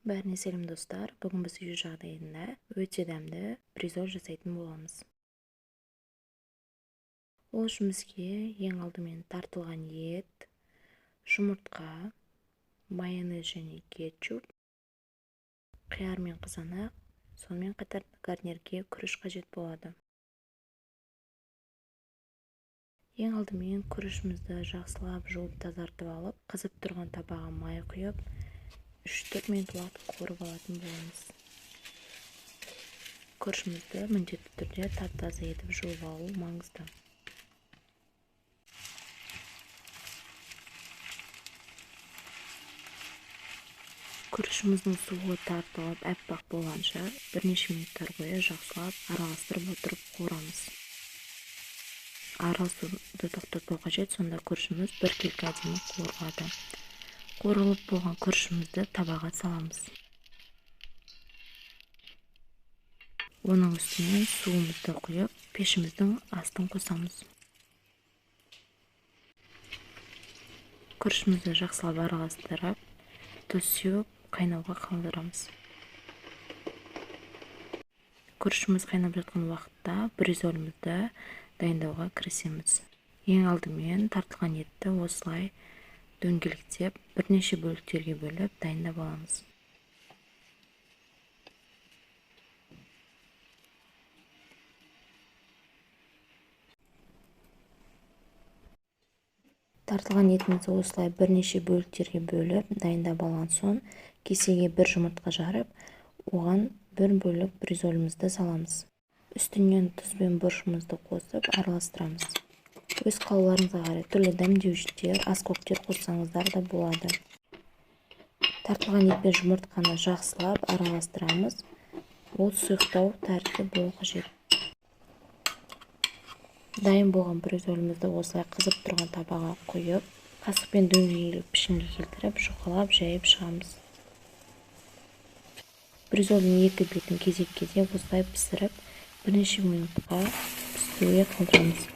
Бәріне сәлем достар. Бүгін біз үй жағдайында өте дәмді бризоль жасайтын боламыз. Ол үшін бізге ең алдымен тартылған ет, жұмыртқа, майонез және кетчуп, қияр мен қызанақ, сонымен қатар гарнирге күріш қажет болады. Ең алдымен күрішімізді жақсылап жуып тазартып алып, қызып тұрған табаға май құйып, 3-4 минут уақыт қуырып алатын боламыз. Күрішімізді міндетті түрде тап-таза етіп жуып алу маңызды. Күрішіміздің суы тартылып әппақ болғанша бірнеше минуттар бойы жақсылап араластырып отырып қуырамыз. Араласуды тоқтатпау қажет, сонда күрішіміз біркелкі әдемі қуырылады. Қуырылып болған күрішімізді табаға саламыз. Оның үстіне суымызды құйып, пешіміздің астын қосамыз. Күрішімізді жақсылап араластырып, тұз сеуіп, қайнауға қалдырамыз. Күрішіміз қайнап жатқан уақытта бризолімізді дайындауға кірісеміз. Ең алдымен тартылған етті осылай дөңгелектеп, бірнеше бөліктерге бөліп дайындап аламыз. Тартылған етімізді осылай бірнеше бөліктерге бөліп дайындап алған соң, кесеге бір жұмыртқа жарып, оған бір бөлік бризолімізді саламыз. Үстінен тұз бен бұрышымызды қосып араластырамыз. Өз қалауларыңызға қарай түрлі дәмдеуіштер, аскөктер қоссаңыздар да болады. Тартылған ет пен жұмыртқаны жақсылап араластырамыз. Ол сұйықтау тәрізді болуы қажет. Дайын болған бризолімізді осылай қызып тұрған табаға құйып, қасықпен дөңгелек пішімге келтіріп, жұқалап жайып шығамыз. Бризольдің екі бетін кезек-кезек осылай пісіріп, бірнеше минутқа пісуге қалдырамыз.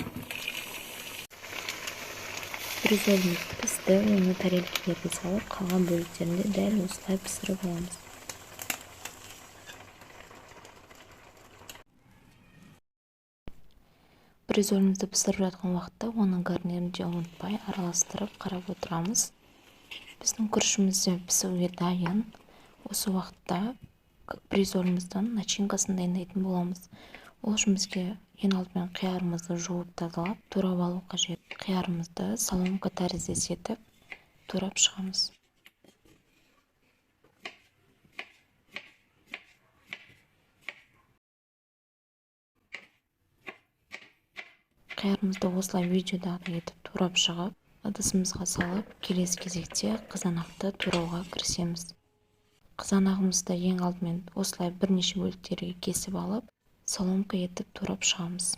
Бризоліміз пісті, оны тарелкелерге салып, қалған бөліктерінде дәл осылай пісіріп аламыз. Бризолімізді пісіріп жатқан уақытта оның гарнирін де ұмытпай араластырып қарап отырамыз. Біздің күрішімізде пісуге дайын. Осы уақытта бризоліміздің начинкасын дайындайтын боламыз. Ол үшін бізге ең алдымен қиярымызды жуып тазалап, турап алу қажет. Қиярымызды соломка тәріздес етіп, турап шығамыз. Қиярымызды осылай видеодағы етіп турап шығып, ыдысымызға салып, келесі кезекте қызанақты турауға кірісеміз. Қызанағымызды ең алдымен осылай бірнеше бөліктерге кесіп алып, соломка етіп турап шығамыз.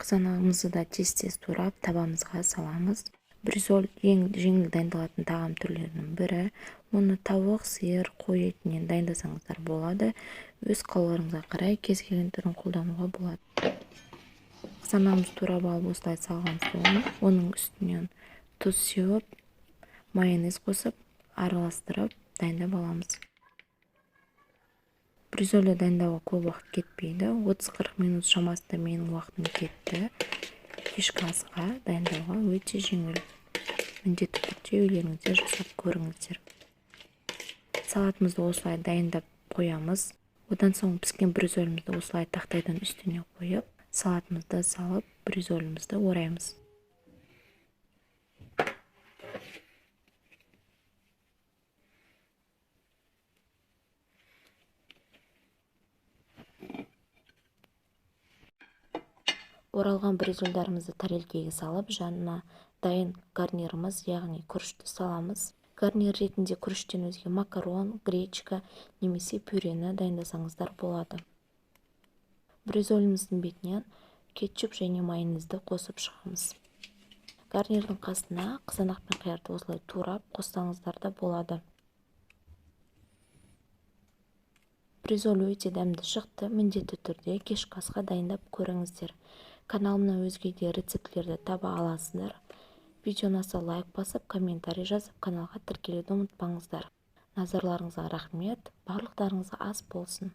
Қызанағымызды да тез-тез турап табамызға саламыз. Бризоль ең жеңіл дайындалатын тағам түрлерінің бірі. Оны тауық, сиыр, қой етінен дайындасаңыздар болады. Өз қалауларыңызға қарай кез келген түрін қолдануға болады. Қызанағымызды турап алып осылай салған соң, оның үстінен тұз сеуіп, майонез қосып, араластырып, дайындап аламыз. Бризольді дайындауға көп уақыт кетпейді. 30-40 минут шамасында менің уақытым кетті. Кешкі асқа дайындауға өте жеңіл. Міндетті түрде үйлеріңізде жасап көріңіздер. Салатымызды осылай дайындап қоямыз. Одан соң піскен бризолімізді осылай тақтайдан үстіне қойып, салатымызды салып, бризолімізді ораймыз. Оралған бризольдарымызды тарелкеге салып, жанына дайын гарниріміз, яғни күрішті саламыз. Гарнир ретінде күріштен өзге макарон, гречка немесе пюрені дайындасаңыздар болады. Бризоліміздің бетінен кетчуп және майонезді қосып шығамыз. Гарнирдің қасына қызанақ пен қиярды осылай турап қоссаңыздар да болады. Бризоль өте дәмді шықты. Міндетті түрде кешкі асқа дайындап көріңіздер. Каналымнан өзге де рецептлерді таба аласыздар. Видео ұнаса лайк басып, комментарий жазып, каналға тіркелуді ұмытпаңыздар. Назарларыңызға рахмет, барлықтарыңызға ас болсын.